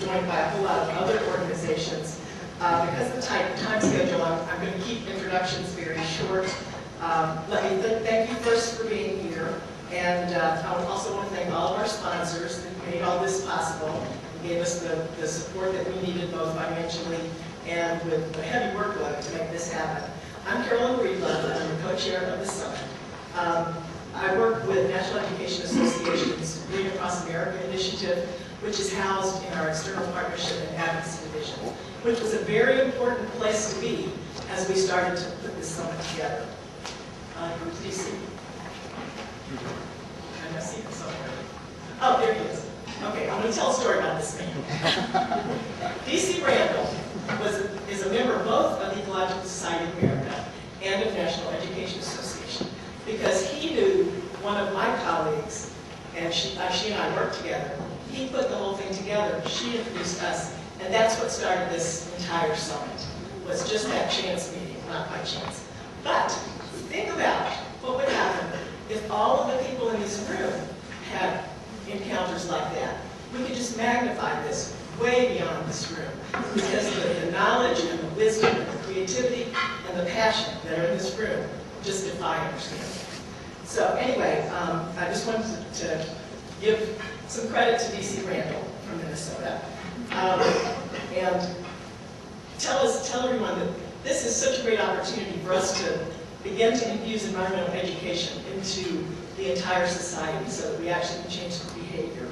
joined by a whole lot of other organizations. Because of the tight time schedule, I'm going to keep introductions very short. Let me thank you first for being here. And I also want to thank all of our sponsors that made all this possible and gave us the support that we needed, both financially and with a heavy workload to make this happen. I'm Carolyn Breedlove, and I'm the co-chair of the summit. I work with National Education Association's Green Across America initiative, which is housed in our External Partnership and Advocacy Division, which was a very important place to be as we started to put this summit together. Who's DC? I must see him somewhere. Oh, there he is. Okay, I'm going to tell a story about this man. DC Randall is a member both of the Ecological Society of America and of National Education Association, because he knew one of my colleagues, and she and I worked together. He put the whole thing together. She introduced us, and that's what started this entire summit, was just that chance meeting, not by chance. But think about what would happen if all of the people in this room had encounters like that. We could just magnify this way beyond this room, because the knowledge and the wisdom and the creativity and the passion that are in this room just defy understanding. So anyway, I just wanted to give some credit to DC Randall from Minnesota, and tell everyone that this is such a great opportunity for us to begin to infuse environmental education into the entire society so that we actually can change the behavior.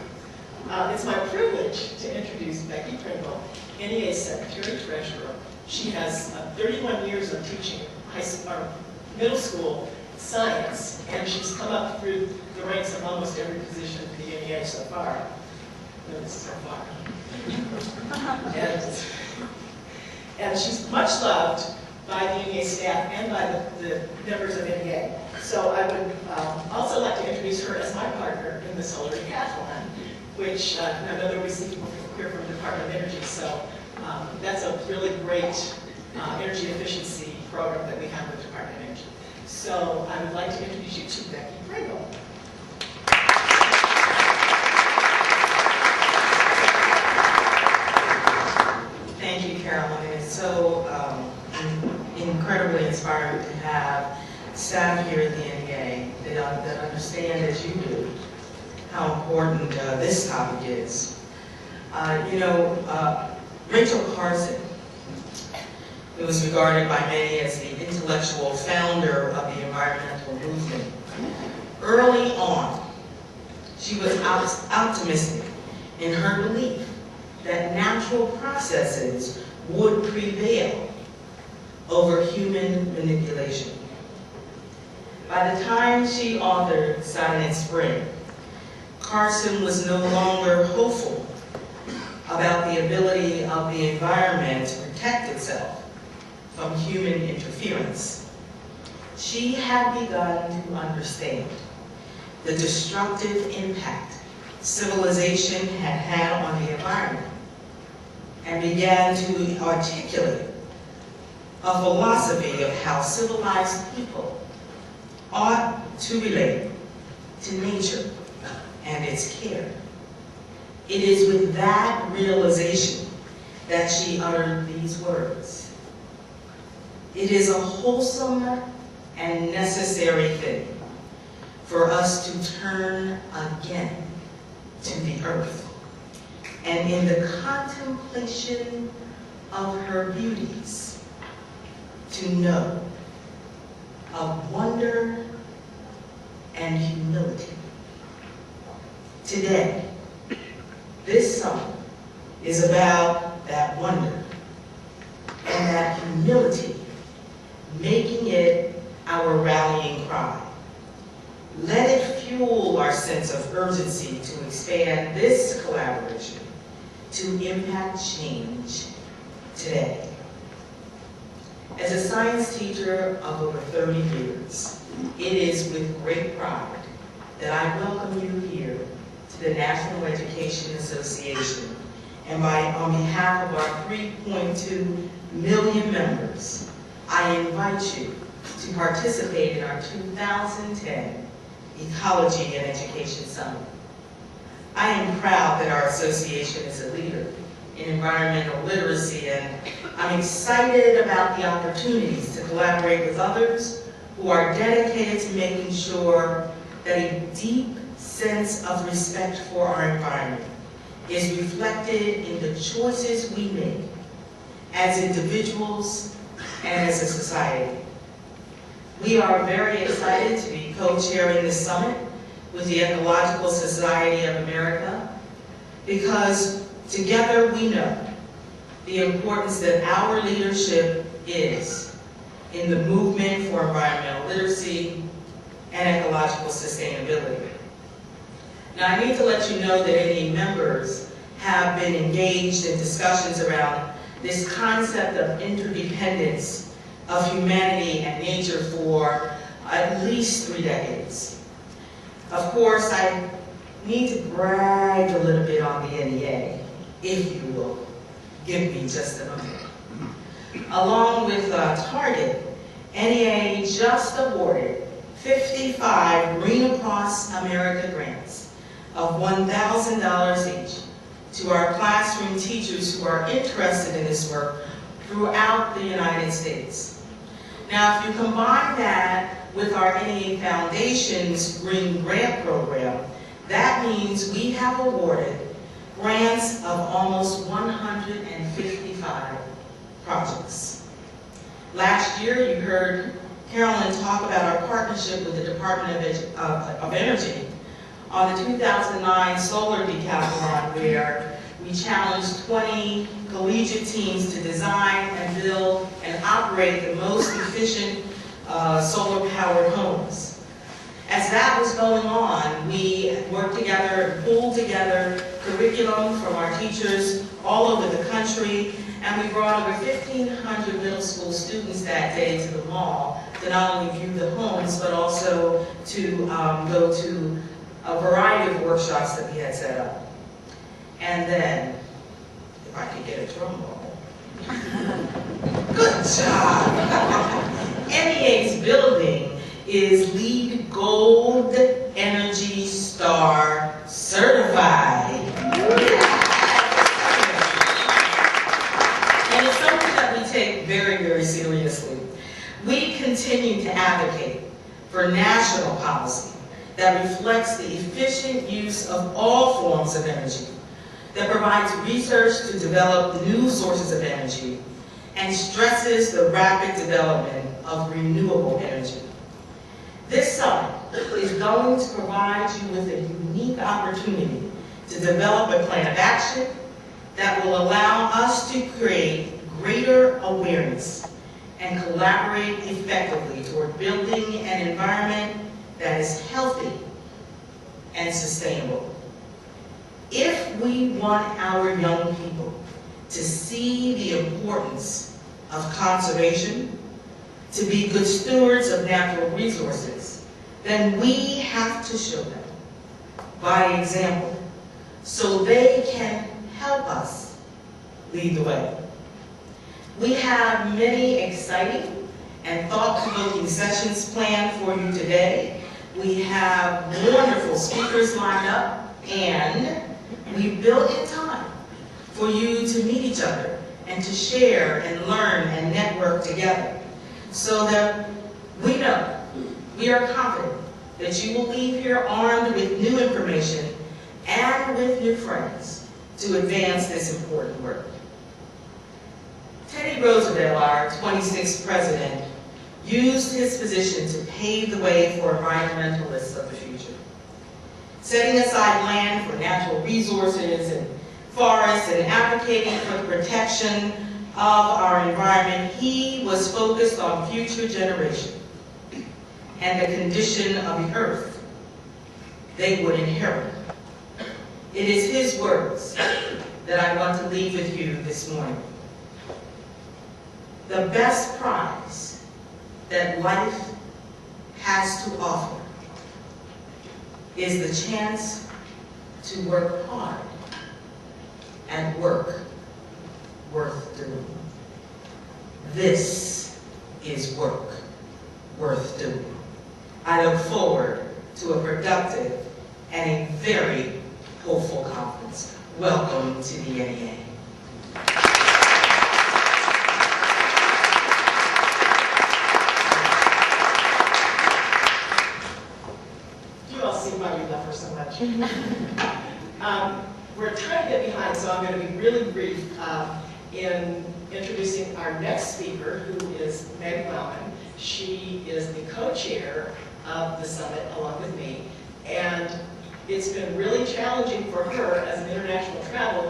It's my privilege to introduce Becky Pringle, NEA Secretary Treasurer. She has 31 years of teaching middle school science, and she's come up through the ranks of almost every position in the NEA so far. So far. And she's much loved by the NEA staff and by the members of NEA. So I would also like to introduce her as my partner in the Solar Decathlon, which I know that we see people here from the Department of Energy. So that's a really great energy efficiency program that we have with the Department of Energy. So I would like to introduce you to Becky Pringle. Thank you, Carolyn. It's so incredibly inspiring to have staff here at the NEA that understand, as you do, how important this topic is. Rachel Carson, who was regarded by many as the intellectual founder of the environmental movement, early on, she was optimistic in her belief that natural processes would prevail over human manipulation. By the time she authored Silent Spring, Carson was no longer hopeful about the ability of the environment to protect itself from human interference. She had begun to understand the destructive impact civilization had had on the environment, and began to articulate a philosophy of how civilized people ought to relate to nature and its care. It is with that realization that she uttered these words. It is a wholesome and necessary thing for us to turn again to the earth, and in the contemplation of her beauties, to know of wonder and humility. Today, this song is about that wonder and that humility, making it our rallying cry. Let it fuel our sense of urgency to expand this collaboration to impact change today. As a science teacher of over 30 years, it is with great pride that I welcome you here to the National Education Association, and on behalf of our 3.2 million members, I invite you to participate in our 2010 Ecology and Education Summit. I am proud that our association is a leader in environmental literacy, and I'm excited about the opportunities to collaborate with others who are dedicated to making sure that a deep sense of respect for our environment is reflected in the choices we make as individuals and as a society. We are very excited to be co-chairing this summit with the Ecological Society of America because together we know the importance that our leadership is in the movement for environmental literacy and ecological sustainability. Now, I need to let you know that any members have been engaged in discussions around this concept of interdependence of humanity and nature for at least 3 decades. Of course, I need to brag a little bit on the NEA, if you will give me just a moment. Along with Target, NEA just awarded 55 Green Across America grants of $1,000 each to our classroom teachers who are interested in this work throughout the United States. Now, if you combine that with our NEA Foundation's Green Grant Program, that means we have awarded grants of almost 155 projects. Last year, you heard Carolyn talk about our partnership with the Department of Energy on the 2009 solar decathlon, where we challenged 20 collegiate teams to design and build and operate the most efficient solar-powered homes. As that was going on, we worked together and pulled together curriculum from our teachers all over the country, and we brought over 1,500 middle school students that day to the mall to not only view the homes, but also to go to a variety of workshops that we had set up. And then, if I could get a drum roll. Good job! NEA's building is LEED Gold Energy Star certified. And it's something that we take very, very seriously. We continue to advocate for national policy that reflects the efficient use of all forms of energy, that provides research to develop new sources of energy, and stresses the rapid development of renewable energy. This summit is going to provide you with a unique opportunity to develop a plan of action that will allow us to create greater awareness and collaborate effectively toward building an environment that is healthy and sustainable. If we want our young people to see the importance of conservation, to be good stewards of natural resources, then we have to show them by example so they can help us lead the way. We have many exciting and thought-provoking sessions planned for you today. We have wonderful speakers lined up, and we built in time for you to meet each other and to share and learn and network together, so that we know, we are confident that you will leave here armed with new information and with new friends to advance this important work. Teddy Roosevelt, our 26th president, used his position to pave the way for environmentalists of the future. Setting aside land for natural resources and forests and advocating for the protection of our environment, he was focused on future generations and the condition of the earth they would inherit. It is his words that I want to leave with you this morning. The best prize that life has to offer is the chance to work hard and work worth doing. This is work worth doing. I look forward to a productive and a very hopeful conference. Welcome to the NEA. You all see why we love her so much. We're trying to get behind, so I'm going to be really brief in introducing our next speaker, who is Meg Wellman. She is the co-chair of the summit along with me, and it's been really challenging for her as an international traveler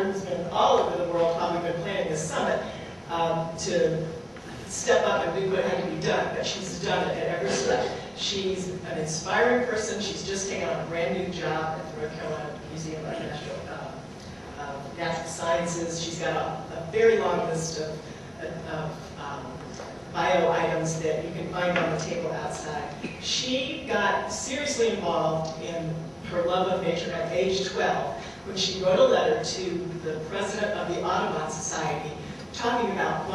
who's been all over the world while we've been planning this summit to step up and do what had to be done, but she's done it at every step. She's an inspiring person. She's just taken on a brand new job at the North Carolina Museum of Natural Sciences. She's got a very long list of bio items that you can find on the table outside. She got seriously involved in her love of nature at age 12 when she wrote a letter to the president of the Audubon Society talking about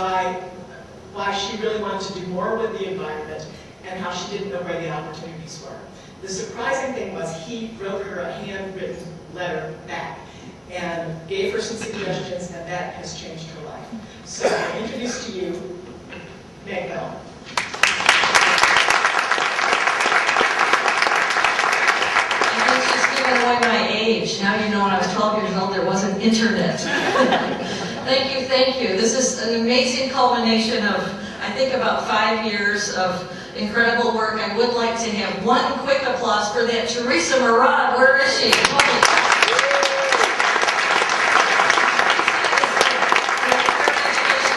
why she really wanted to do more with the environment and how she didn't know where the opportunities were. The surprising thing was he wrote her a handwritten letter back and gave her some suggestions, and that has changed her life. So I introduce to you Meg Wellman. Away my age. Now you know when I was 12 years old there wasn't internet. Thank you, thank you. This is an amazing culmination of, I think, about 5 years of incredible work. I would like to have one quick applause for that Teresa Murad. Where is she?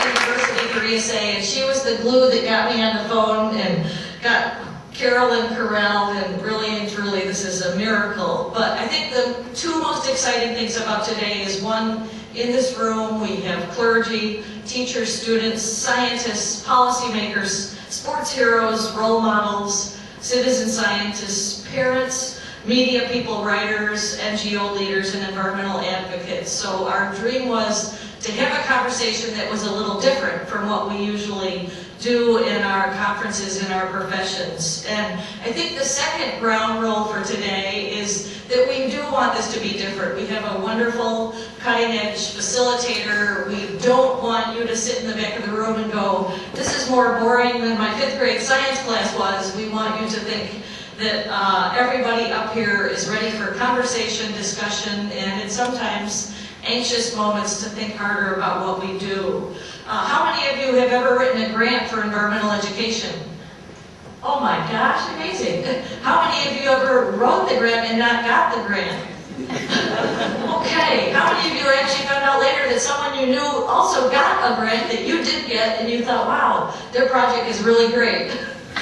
University for ESA, and she was the glue that got me on the phone and got Carolyn Carell, and really and truly this is a miracle. But I think the two most exciting things about today is, one, in this room we have clergy, teachers, students, scientists, policymakers, sports heroes, role models, citizen scientists, parents, media people, writers, NGO leaders, and environmental advocates. So our dream was to have a conversation that was a little different from what we usually do in our conferences in our professions. And I think the second ground rule for today is that we do want this to be different. We have a wonderful cutting-edge facilitator. We don't want you to sit in the back of the room and go, this is more boring than my 5th grade science class was. We want you to think that everybody up here is ready for conversation, discussion, and in sometimes anxious moments to think harder about what we do. How many of you have ever written a grant for environmental education? Oh my gosh, amazing. How many of you ever wrote the grant and not got the grant? Okay, how many of you actually found out later that someone you knew also got a grant that you did get, and you thought, wow, their project is really great.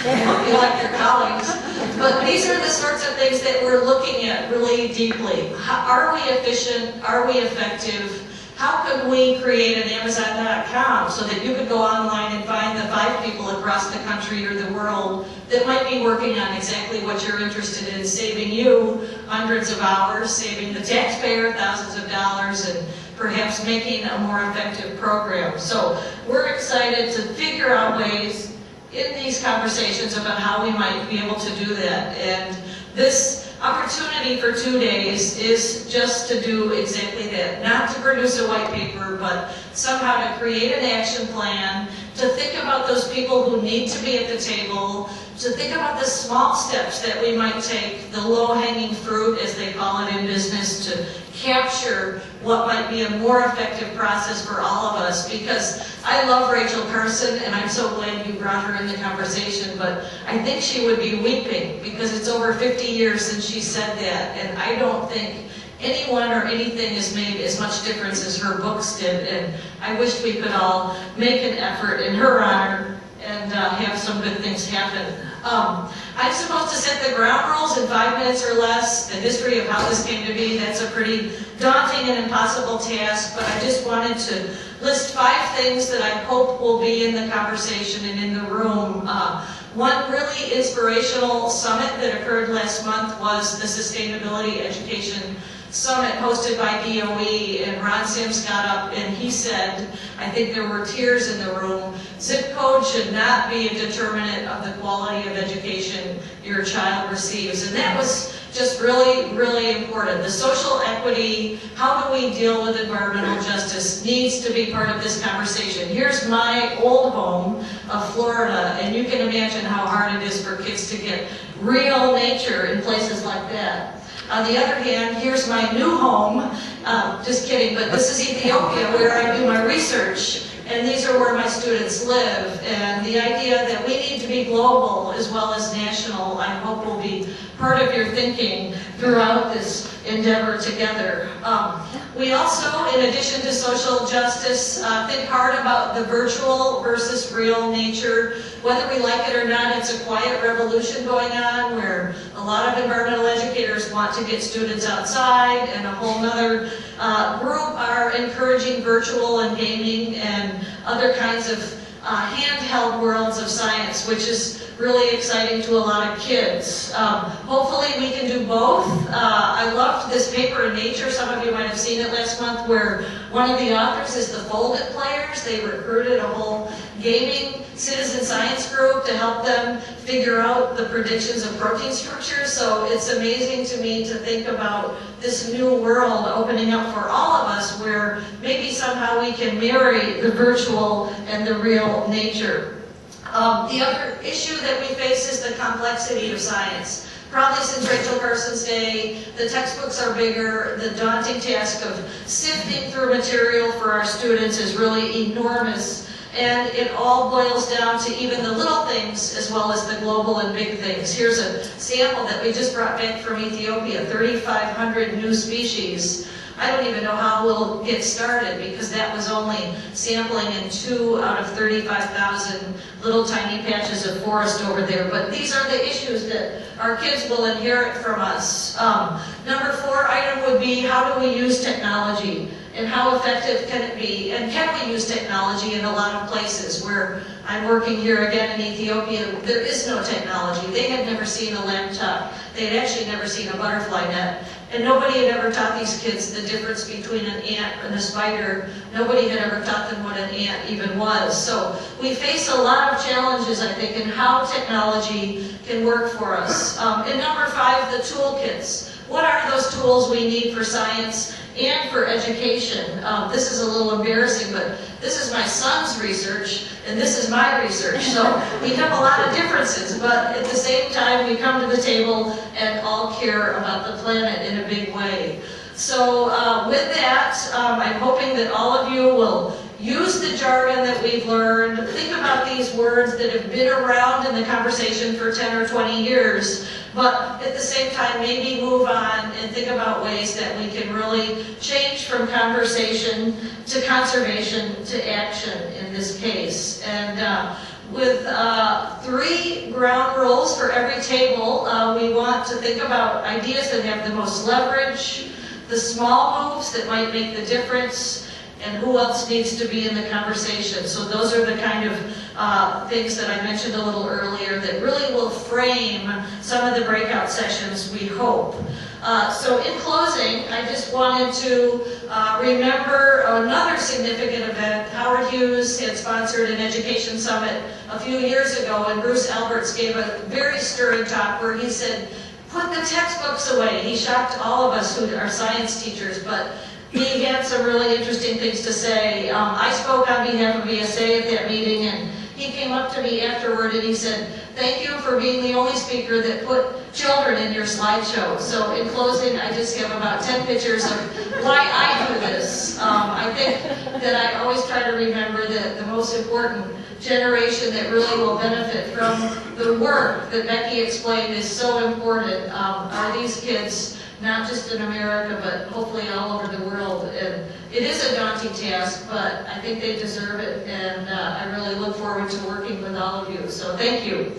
You like their colleagues. But these are the sorts of things that we're looking at really deeply. Are we efficient? Are we effective? How can we create an Amazon.com so that you could go online and find the 5 people across the country or the world that might be working on exactly what you're interested in, saving you hundreds of hours, saving the taxpayer thousands of dollars, and perhaps making a more effective program. So we're excited to figure out ways in these conversations about how we might be able to do that. And this opportunity for 2 days is just to do exactly that. Not to produce a white paper, but somehow to create an action plan, to think about those people who need to be at the table, to think about the small steps that we might take, the low-hanging fruit, as they call it in business, to capture what might be a more effective process for all of us. Because I love Rachel Carson, and I'm so glad you brought her in the conversation, but I think she would be weeping because it's over 50 years since she said that, and I don't think anyone or anything has made as much difference as her books did, and I wish we could all make an effort in her honor and have some good things happen. I'm supposed to set the ground rules in 5 minutes or less, the history of how this came to be. That's a pretty daunting and impossible task, but I just wanted to list 5 things that I hope will be in the conversation and in the room. One really inspirational summit that occurred last month was the Sustainability Education Summit hosted by DOE, and Ron Sims got up and he said, I think there were tears in the room, zip code should not be a determinant of the quality of education your child receives. And that was just really, really important. The social equity, how do we deal with environmental justice, needs to be part of this conversation. Here's my old home of Florida, and you can imagine how hard it is for kids to get real nature in places like that. On the other hand, here's my new home, just kidding, but this is Ethiopia where I do my research, and these are where my students live. And the idea that we need to be global as well as national, I hope will be part of your thinking throughout this endeavor together. We also, in addition to social justice, think hard about the virtual versus real nature. Whether we like it or not, it's a quiet revolution going on where a lot of environmental educators want to get students outside, and a whole other group are encouraging virtual and gaming and other kinds of handheld worlds of science, which is really exciting to a lot of kids. Hopefully we can do both. I loved this paper in Nature. Some of you might have seen it last month, where one of the authors is the Foldit players. They recruited a whole gaming citizen science group to help them figure out the predictions of protein structures. So it's amazing to me to think about this new world opening up for all of us, where maybe somehow we can marry the virtual and the real nature. The other issue that we face is the complexity of science. Probably since Rachel Carson's day, the textbooks are bigger, the daunting task of sifting through material for our students is really enormous, and it all boils down to even the little things as well as the global and big things. Here's a sample that we just brought back from Ethiopia, 3,500 new species. I don't even know how we'll get started, because that was only sampling in 2 out of 35,000 little tiny patches of forest over there. But these are the issues that our kids will inherit from us. Number 4 item would be, how do we use technology? And how effective can it be? And can we use technology in a lot of places? Where I'm working here again in Ethiopia, there is no technology. They had never seen a laptop. They had actually never seen a butterfly net. And nobody had ever taught these kids the difference between an ant and a spider. Nobody had ever taught them what an ant even was. So we face a lot of challenges, I think, in how technology can work for us. And number 5, the toolkits. What are those tools we need for science and for education? This is a little embarrassing, but this is my son's research, and this is my research. So we have a lot of differences, but at the same time, we come to the table and all care about the planet in a big way. So with that, I'm hoping that all of you will use the jargon that we've learned. Think about these words that have been around in the conversation for 10 or 20 years, but at the same time, maybe move on and think about ways that we can really change from conversation to conservation to action in this case. And with 3 ground rules for every table, we want to think about ideas that have the most leverage, the small moves that might make the difference, and who else needs to be in the conversation. So those are the kind of things that I mentioned a little earlier that really will frame some of the breakout sessions, we hope. So in closing, I just wanted to remember another significant event. Howard Hughes had sponsored an education summit a few years ago, and Bruce Alberts gave a very stirring talk where he said, put the textbooks away. He shocked all of us who are science teachers, but he had some really interesting things to say. I spoke on behalf of ESA at that meeting, and he came up to me afterward and he said, thank you for being the only speaker that put children in your slideshow. So in closing, I just have about 10 pictures of why I do this. I think that I always try to remember that the most important generation that really will benefit from the work that Becky explained is so important are these kids, not just in America, but hopefully all over the world. And it is a daunting task, but I think they deserve it, and I really look forward to working with all of you. So thank you.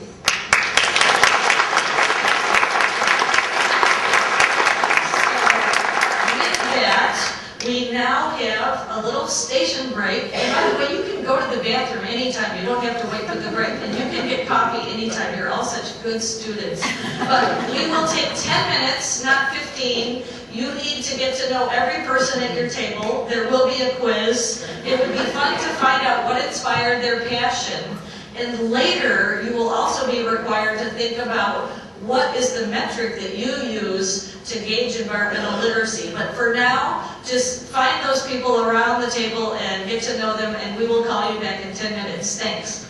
We now have a little station break. And by the way, you can go to the bathroom anytime. You don't have to wait for the break. And you can get coffee anytime. You're all such good students. But we will take 10 minutes, not 15. You need to get to know every person at your table. There will be a quiz. It would be fun to find out what inspired their passion. And later, you will also be required to think about what is the metric that you use to gauge environmental literacy. But for now, just find those people around the table and get to know them, and we will call you back in 10 minutes. Thanks.